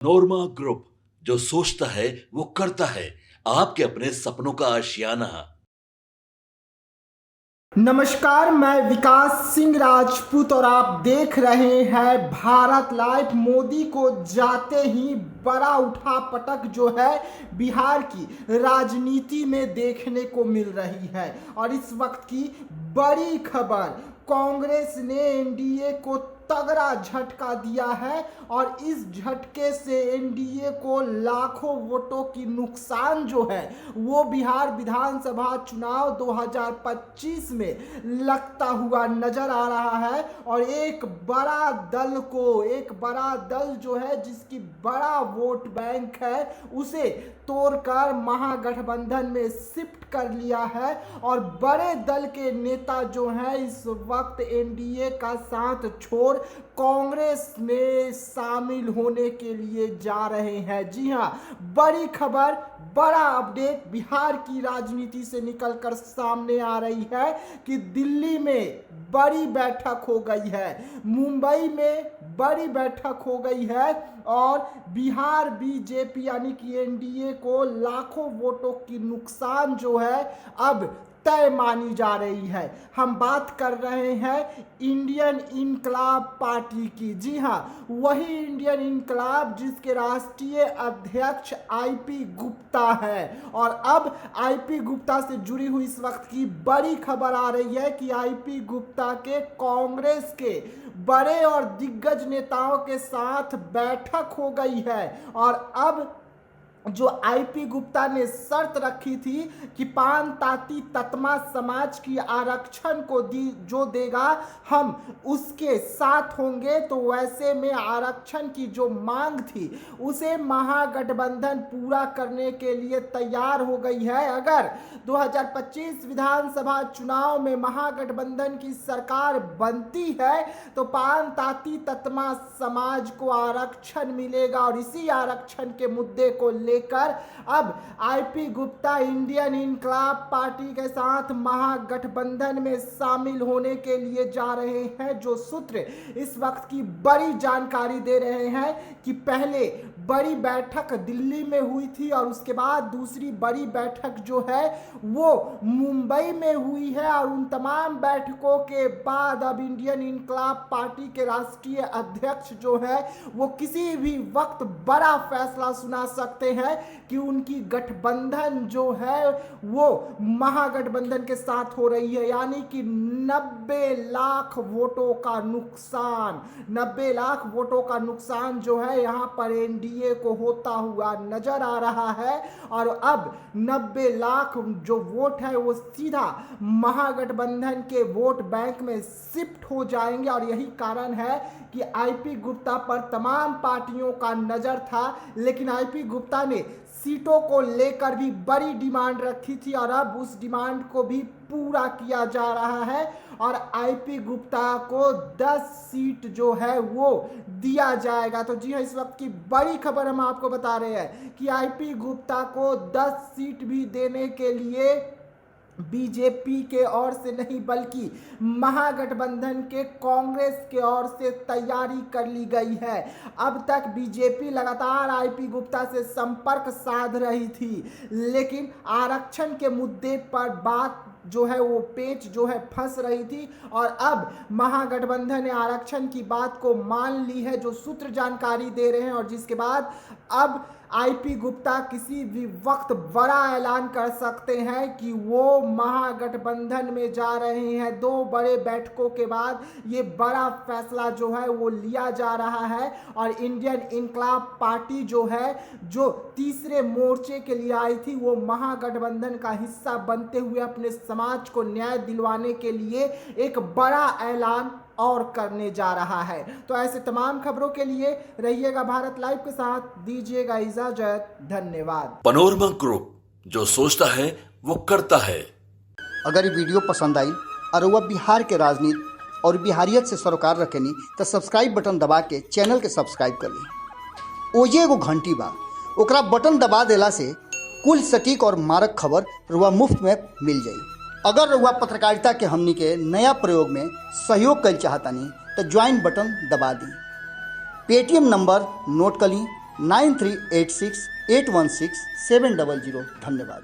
नोरमा group, जो सोचता है वो करता है। आपके अपने सपनों का आशियाना। नमस्कार, मैं विकास सिंह राजपूत और आप देख रहे हैं भारत लाइव। मोदी को जाते ही बड़ा उठापटक जो है बिहार की राजनीति में देखने को मिल रही है। और इस वक्त की बड़ी खबर, कांग्रेस ने एनडीए को तगड़ा झटका दिया है और इस झटके से एनडीए को लाखों वोटों की नुकसान जो है वो बिहार विधानसभा चुनाव 2025 में लगता हुआ नजर आ रहा है। और एक बड़ा दल जो है जिसकी बड़ा वोट बैंक है उसे तोड़कर महागठबंधन में शिफ्ट कर लिया है। और बड़े दल के नेता जो हैं इस वक्त एनडीए का साथ छोड़ कांग्रेस में शामिल होने के लिए जा रहे हैं। जी हां, बड़ी खबर, बड़ा अपडेट बिहार की राजनीति से निकलकर सामने आ रही है कि दिल्ली में बड़ी बैठक हो गई है, मुंबई में बड़ी बैठक हो गई है और बिहार बीजेपी यानी कि एनडीए को लाखों वोटों की नुकसान जो है अब तय मानी जा रही है। हम बात कर रहे हैं इंडियन इनकलाब पार्टी की। जी हां, वही इंडियन इनकलाब जिसके राष्ट्रीय अध्यक्ष आईपी गुप्ता है। और अब आईपी गुप्ता से जुड़ी हुई इस वक्त की बड़ी खबर आ रही है कि आईपी गुप्ता के कांग्रेस के बड़े और दिग्गज नेताओं के साथ बैठक हो गई है। और अब जो आईपी गुप्ता ने शर्त रखी थी कि पान ताती ततमा समाज की आरक्षण को जो देगा हम उसके साथ होंगे, तो वैसे में आरक्षण की जो मांग थी उसे महागठबंधन पूरा करने के लिए तैयार हो गई है। अगर 2025 विधानसभा चुनाव में महागठबंधन की सरकार बनती है तो पान ताती ततमा समाज को आरक्षण मिलेगा। और इसी आरक्षण के मुद्दे को लेकर अब आईपी गुप्ता इंडियन इनकलाब पार्टी के साथ महागठबंधन में शामिल होने के लिए जा रहे हैं। जो सूत्र इस वक्त की बड़ी जानकारी दे रहे हैं कि पहले बड़ी बैठक दिल्ली में हुई थी और उसके बाद दूसरी बड़ी बैठक जो है वो मुंबई में हुई है। और उन तमाम बैठकों के बाद अब इंडियन इनकलाब पार्टी के राष्ट्रीय अध्यक्ष जो है वो किसी भी वक्त बड़ा फैसला सुना सकते हैं कि उनकी गठबंधन जो है वो महागठबंधन के साथ हो रही है। यानी कि 90 लाख वोटों का नुकसान, 90 लाख वोटों का नुकसान जो है यहां पर एनडीए को होता हुआ नजर आ रहा है। और अब 90 लाख जो वोट है वो सीधा महागठबंधन के वोट बैंक में शिफ्ट हो जाएंगे। और यही कारण है कि आईपी गुप्ता पर तमाम पार्टियों का नजर था, लेकिन आईपी गुप्ता ने सीटों को लेकर भी बड़ी डिमांड रखी थी और अब उस डिमांड को भी पूरा किया जा रहा है। और आईपी गुप्ता को 10 सीट जो है वो दिया जाएगा। तो जी हाँ, इस वक्त की बड़ी खबर हम आपको बता रहे हैं कि आईपी गुप्ता को 10 सीट भी देने के लिए बीजेपी के ओर से नहीं बल्कि महागठबंधन के कांग्रेस के ओर से तैयारी कर ली गई है। अब तक बीजेपी लगातार आईपी गुप्ता से संपर्क साध रही थी, लेकिन आरक्षण के मुद्दे पर बात जो है वो पेच जो है फंस रही थी। और अब महागठबंधन ने आरक्षण की बात को मान ली है, जो सूत्र जानकारी दे रहे हैं। और जिसके बाद अब आईपी गुप्ता किसी भी वक्त बड़ा ऐलान कर सकते हैं कि वो महागठबंधन में जा रहे हैं। 2 बड़े बैठकों के बाद ये बड़ा फैसला जो है वो लिया जा रहा है। और इंडियन इनकलाब पार्टी जो है, जो तीसरे मोर्चे के लिए आई थी, वो महागठबंधन का हिस्सा बनते हुए अपने समाज को न्याय दिलवाने के लिए एक बड़ा ऐलान और करने जा रहा है। तो ऐसे तमाम खबरों के लिए रहिएगा भारत लाइव के साथ, दीजिएगा इजाजत, धन्यवाद। पनोरमा ग्रुप, जो सोचता है वो करता है। अगर ये वीडियो पसंद आई और वह बिहार के राजनीति और बिहारियत से सरोकार रखेनी तो सब्सक्राइब बटन दबा के चैनल के सब्सक्राइब कर ली। ओजे एगो घंटी बा, ओकरा बटन दबा देला से कुल सटीक और मारक खबर रुआ मुफ्त में मिल जाई। अगर रुआ पत्रकारिता के हमनी के नया प्रयोग में सहयोग कर चाहतानी तो ज्वाइन बटन दबा दी। पेटीएम नंबर नोट कर ली 9386816700। धन्यवाद।